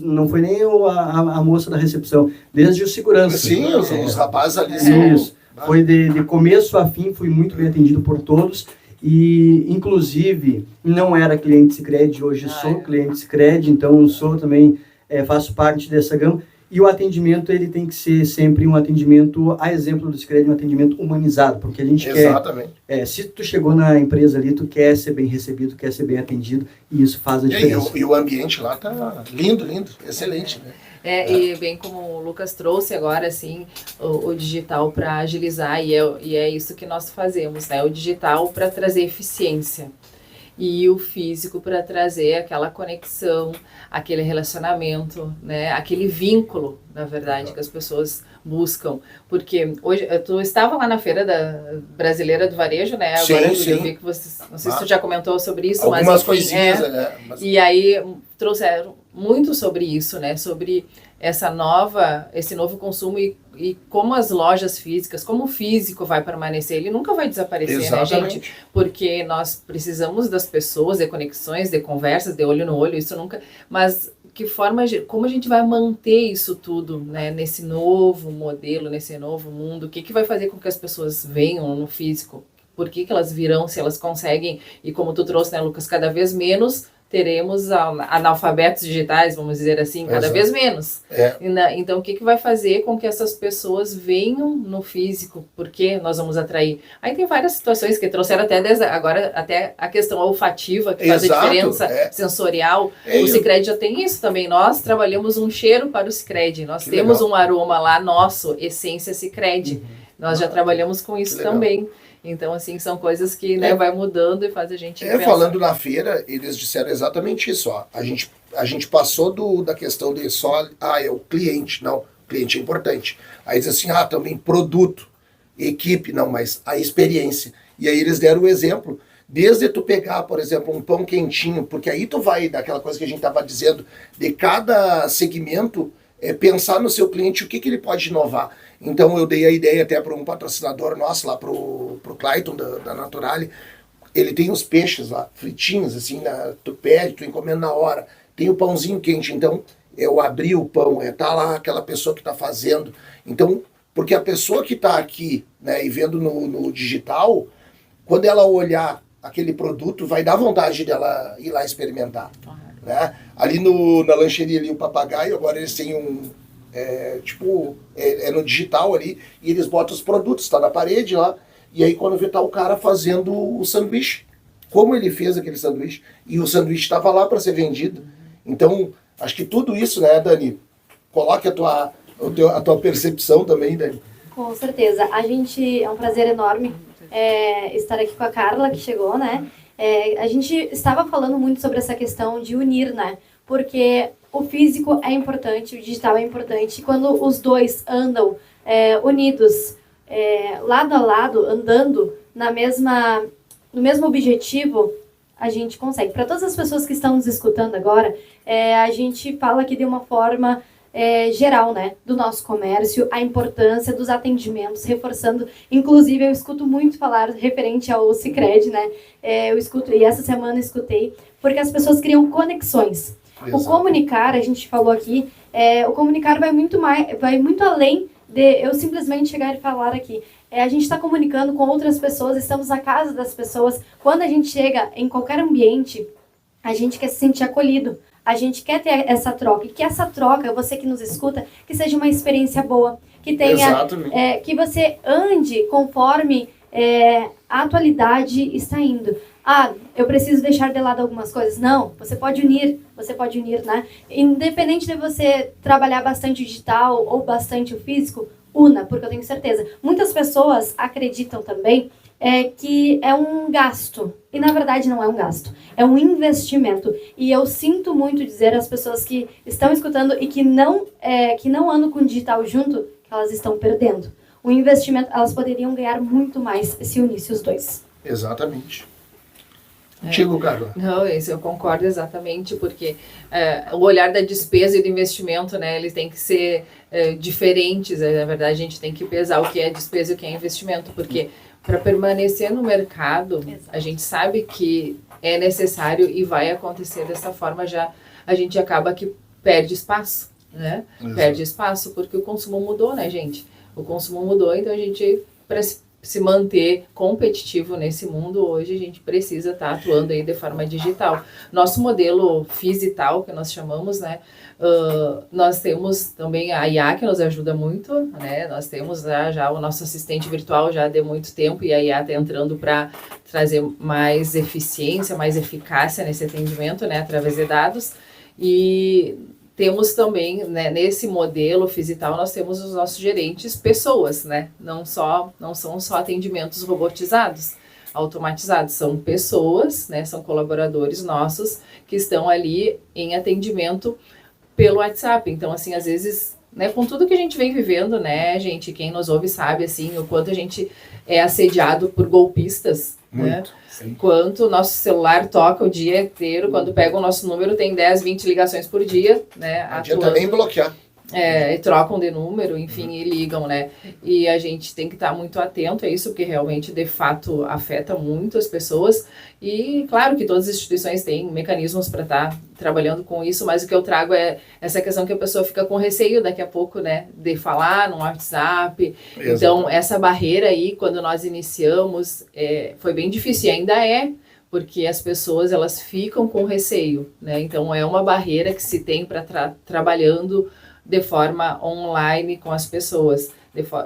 Não foi nem a moça da recepção, desde o segurança. Sim, os rapazes ali. Isso. Foi de começo a fim, fui muito bem atendido por todos. E, inclusive, não era cliente Sicredi, hoje sou cliente Sicredi, então sou também, faço parte dessa gama. E o atendimento, ele tem que ser sempre um atendimento, a exemplo do Sicredi, um atendimento humanizado, porque a gente quer... se tu chegou na empresa ali, tu quer ser bem recebido, quer ser bem atendido, e isso faz a diferença. E o ambiente lá tá lindo, excelente, né? E bem como o Lucas trouxe agora, assim, o digital para agilizar, e é isso que nós fazemos, né? O digital para trazer eficiência e o físico para trazer aquela conexão, aquele relacionamento, né? Aquele vínculo, na verdade, que as pessoas buscam. Porque hoje, tu estava lá na Feira Brasileira do Varejo, né? Agora sim. Eu vi que vocês, não sei se tu já comentou sobre isso, algumas mas... coisinhas, né? E aí trouxeram muito sobre isso, né? Sobre esse novo consumo e como as lojas físicas, como o físico vai permanecer, ele nunca vai desaparecer, exatamente, né, gente? Porque nós precisamos das pessoas, de conexões, de conversas, de olho no olho, isso nunca... Mas como a gente vai manter isso tudo, né? Nesse novo modelo, nesse novo mundo? O que vai fazer com que as pessoas venham no físico? Por que elas virão, se elas conseguem? E como tu trouxe, né, Lucas, cada vez menos teremos analfabetos digitais, vamos dizer assim, cada vez menos. Então, o que vai fazer com que essas pessoas venham no físico? Porque nós vamos atrair. Aí tem várias situações que trouxeram até agora até a questão olfativa, que faz a diferença sensorial. O Sicredi já tem isso também. Nós trabalhamos um cheiro para o Sicredi. Nós temos um aroma lá nosso, Essência Sicredi. Nós já trabalhamos com isso também. Então, assim, são coisas que, né, vai mudando e faz a gente pensar. Falando na feira, eles disseram exatamente isso, ó. A gente passou da questão de só, é o cliente. Não, o cliente é importante. Aí diz assim, também produto, equipe, não, mas a experiência. E aí eles deram o exemplo, desde tu pegar, por exemplo, um pão quentinho, porque aí tu vai, daquela coisa que a gente estava dizendo, de cada segmento, pensar no seu cliente o que ele pode inovar. Então eu dei a ideia até para um patrocinador nosso lá, pro Clayton da Naturale. Ele tem os peixes lá, fritinhos, assim, tu pede, tu encomenda na hora. Tem o pãozinho quente, então eu abri o pão, tá lá aquela pessoa que está fazendo. Então, porque a pessoa que está aqui, né, e vendo no digital, quando ela olhar aquele produto, vai dar vontade dela ir lá experimentar. Né? Ali na lancheria ali, o Papagaio, agora eles têm no digital ali, e eles botam os produtos, tá na parede lá, e aí quando vê tá o cara fazendo o sanduíche, como ele fez aquele sanduíche, e o sanduíche estava lá para ser vendido. Então, acho que tudo isso, né, Dani, coloque a tua percepção também, Dani. Com certeza. É um prazer enorme estar aqui com a Carla, que chegou, né? A gente estava falando muito sobre essa questão de unir, né? Porque o físico é importante, o digital é importante. E quando os dois andam unidos, lado a lado, andando no mesmo objetivo, a gente consegue. Para todas as pessoas que estão nos escutando agora, a gente fala aqui de uma forma geral, né, do nosso comércio, a importância dos atendimentos, reforçando, inclusive eu escuto muito falar referente ao Sicredi, né, eu escuto, e essa semana escutei, porque as pessoas criam conexões. Exato. O comunicar, a gente falou aqui, o comunicar vai muito além de eu simplesmente chegar e falar aqui. A gente está comunicando com outras pessoas, estamos na casa das pessoas. Quando a gente chega em qualquer ambiente, a gente quer se sentir acolhido. A gente quer ter essa troca. E que essa troca, você que nos escuta, que seja uma experiência boa. Que tenha, que você ande conforme a atualidade está indo. Eu preciso deixar de lado algumas coisas. Não, você pode unir, né? Independente de você trabalhar bastante o digital ou bastante o físico, una, porque eu tenho certeza. Muitas pessoas acreditam também que é um gasto. E na verdade não é um gasto, é um investimento. E eu sinto muito dizer às pessoas que estão escutando e que não andam com o digital junto, que elas estão perdendo. O investimento, elas poderiam ganhar muito mais se unissem os dois. Exatamente. Contigo, Carla. Não, isso eu concordo exatamente, porque o olhar da despesa e do investimento, né, eles têm que ser diferentes. Na verdade, a gente tem que pesar o que é despesa e o que é investimento, porque para permanecer no mercado, a gente sabe que é necessário e vai acontecer dessa forma, a gente acaba que perde espaço, né? Exato. Perde espaço porque o consumo mudou, né, gente? O consumo mudou, então a gente, para se manter competitivo nesse mundo, hoje a gente precisa estar atuando aí de forma digital. Nosso modelo Fisital, que nós chamamos, né? Nós temos também a IA, que nos ajuda muito, né? Nós temos já o nosso assistente virtual já de muito tempo, e a IA está entrando para trazer mais eficiência, mais eficácia nesse atendimento, né? Através de dados. E temos também, né, nesse modelo Fisital, nós temos os nossos gerentes pessoas, né? Não são só atendimentos robotizados, automatizados, são pessoas, né? São colaboradores nossos que estão ali em atendimento pelo WhatsApp. Então, assim, às vezes, né, com tudo que a gente vem vivendo, né, gente, quem nos ouve sabe, assim, o quanto a gente é assediado por golpistas, muito, né? Sim. Quanto o nosso celular toca o dia inteiro, quando pega o nosso número, tem 10, 20 ligações por dia, né? Não adianta nem bloquear. E trocam de número, enfim, e ligam, né? E a gente tem que estar muito atento a isso, porque realmente, de fato, afeta muito as pessoas. E, claro, que todas as instituições têm mecanismos para estar trabalhando com isso, mas o que eu trago é essa questão que a pessoa fica com receio daqui a pouco, né? De falar no WhatsApp. Exato. Então, essa barreira aí, quando nós iniciamos, foi bem difícil, e ainda porque as pessoas, elas ficam com receio, né? Então, é uma barreira que se tem para trabalhando de forma online com as pessoas.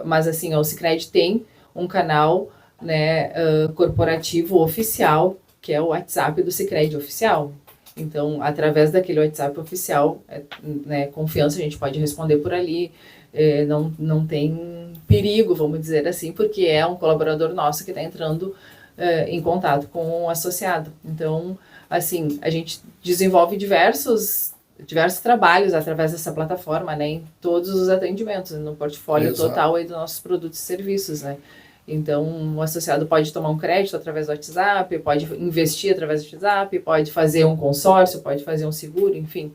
Mas assim, o Sicredi tem um canal, né, corporativo oficial, que é o WhatsApp do Sicredi oficial. Então, através daquele WhatsApp oficial, né, confiança, a gente pode responder por ali, não tem perigo, vamos dizer assim, porque é um colaborador nosso que está entrando em contato com o associado. Então, assim, a gente desenvolve diversos trabalhos através dessa plataforma, né, em todos os atendimentos, no portfólio total aí dos nossos produtos e serviços, né. Então, o associado pode tomar um crédito através do WhatsApp, pode investir através do WhatsApp, pode fazer um consórcio, pode fazer um seguro, enfim,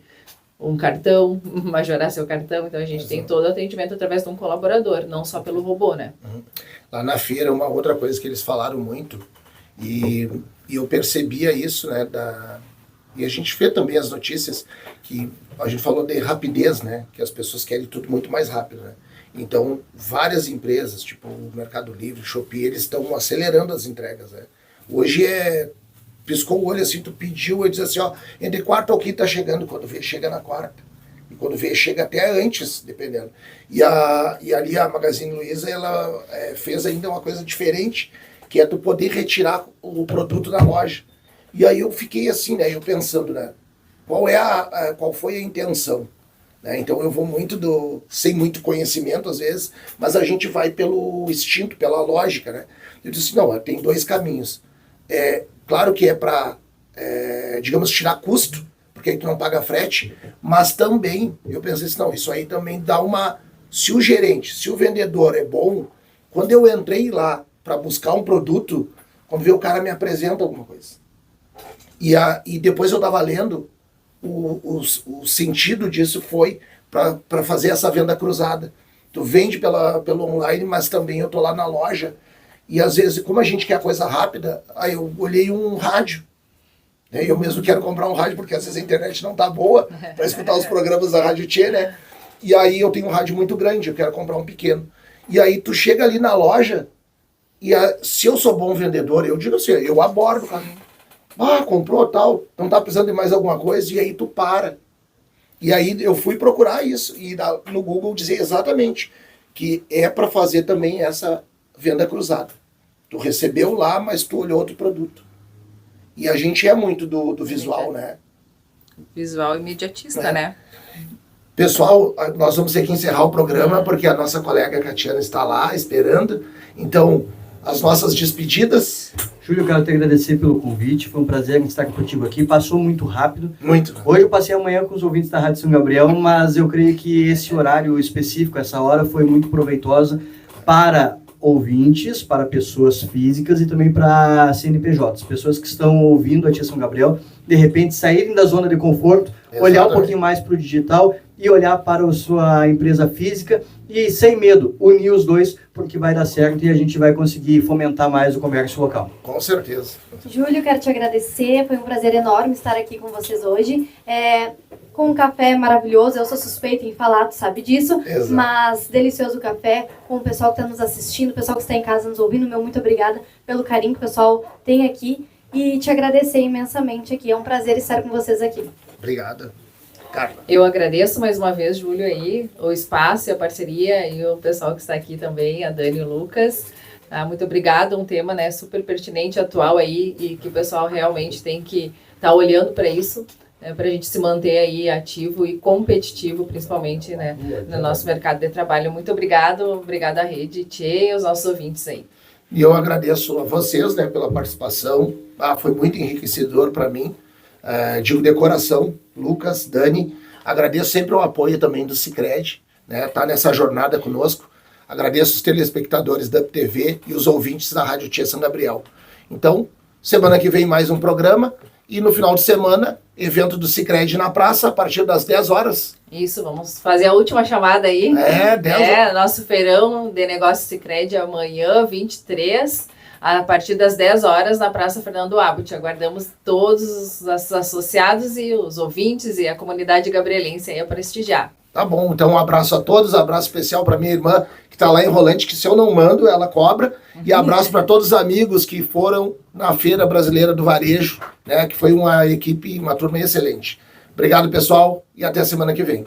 um cartão, majorar seu cartão. Então, a gente tem todo o atendimento através de um colaborador, não só pelo robô, né? Lá na feira, uma outra coisa que eles falaram muito, e eu percebia isso, né, e a gente vê também as notícias, que a gente falou de rapidez, né, que as pessoas querem tudo muito mais rápido, né. Então, várias empresas, tipo o Mercado Livre, o Shopee, eles estão acelerando as entregas, né. Hoje piscou o olho assim, tu pediu, e diz assim, ó, entre quarta ou quinta tá chegando, quando vê, chega na quarta. E quando vê, chega até antes, dependendo. E ali a Magazine Luiza, ela fez ainda uma coisa diferente, que é tu poder retirar o produto da loja. E aí eu fiquei assim, né, eu pensando, né, qual foi a intenção? Né? Então eu vou sem muito conhecimento às vezes, mas a gente vai pelo instinto, pela lógica, né? Eu disse, não, tem dois caminhos. Claro que é para, digamos, tirar custo, porque aí tu não paga frete, mas também, eu pensei assim, não, isso aí também dá se o vendedor é bom, quando eu entrei lá para buscar um produto, quando vê o cara me apresenta alguma coisa. E depois eu estava lendo, o sentido disso foi para fazer essa venda cruzada. Tu vende pelo online, mas também eu tô lá na loja. E às vezes, como a gente quer coisa rápida, aí eu olhei um rádio. Né? Eu mesmo quero comprar um rádio, porque às vezes a internet não tá boa para escutar os programas da Rádio Tchê, né? E aí eu tenho um rádio muito grande, eu quero comprar um pequeno. E aí tu chega ali na loja, se eu sou bom vendedor, eu digo assim, eu abordo, cara. Comprou tal, não tá precisando de mais alguma coisa, e aí tu para. E aí eu fui procurar isso, e no Google dizer exatamente que é para fazer também essa venda cruzada. Tu recebeu lá, mas tu olhou outro produto. E a gente é muito do visual, né? Visual imediatista, né? Pessoal, nós vamos ter que encerrar o programa, porque a nossa colega Catiana está lá esperando. Então, as nossas despedidas. Júlio, eu quero te agradecer pelo convite, foi um prazer estar contigo aqui, passou muito rápido. Muito. Hoje eu passei a manhã com os ouvintes da Rádio São Gabriel, mas eu creio que esse horário específico, essa hora, foi muito proveitosa para ouvintes, para pessoas físicas e também para CNPJs, pessoas que estão ouvindo a Tia São Gabriel, de repente saírem da zona de conforto, olhar um pouquinho mais para o digital e olhar para a sua empresa física e, sem medo, unir os dois, porque vai dar certo e a gente vai conseguir fomentar mais o comércio local. Com certeza. Júlio, quero te agradecer, foi um prazer enorme estar aqui com vocês hoje. Com um café maravilhoso, eu sou suspeita em falar, tu sabe disso. Exato. Mas delicioso café, com o pessoal que está nos assistindo, o pessoal que está em casa nos ouvindo, meu muito obrigada pelo carinho que o pessoal tem aqui e te agradecer imensamente aqui, é um prazer estar com vocês aqui. Obrigado. Carla. Eu agradeço mais uma vez, Júlio, aí, o espaço e a parceria e o pessoal que está aqui também, a Dani e o Lucas. Muito obrigada, um tema, né, super pertinente, atual aí e que o pessoal realmente tem que estar olhando para isso. Para a gente se manter aí ativo e competitivo, principalmente, né, no nosso mercado de trabalho. Muito obrigada à Rede Tchê e aos nossos ouvintes aí. E eu agradeço a vocês, né, pela participação. Foi muito enriquecedor para mim. Digo de coração, Lucas, Dani. Agradeço sempre o apoio também do Sicredi, né, tá nessa jornada conosco. Agradeço os telespectadores da UpTV e os ouvintes da Rádio Tia São Gabriel. Então, semana que vem mais um programa. E no final de semana, evento do Sicredi na praça, a partir das 10 horas. Isso, vamos fazer a última chamada aí. 10 horas. Nosso feirão de negócio Sicredi amanhã, 23, a partir das 10 horas, na Praça Fernando Abut. Aguardamos todos os associados e os ouvintes e a comunidade gabrielense aí a prestigiar. Tá bom, então um abraço a todos, abraço especial para minha irmã que está lá em Rolante, que se eu não mando, ela cobra. E abraço para todos os amigos que foram na Feira Brasileira do Varejo, né, que foi uma equipe, uma turma excelente. Obrigado, pessoal, e até a semana que vem.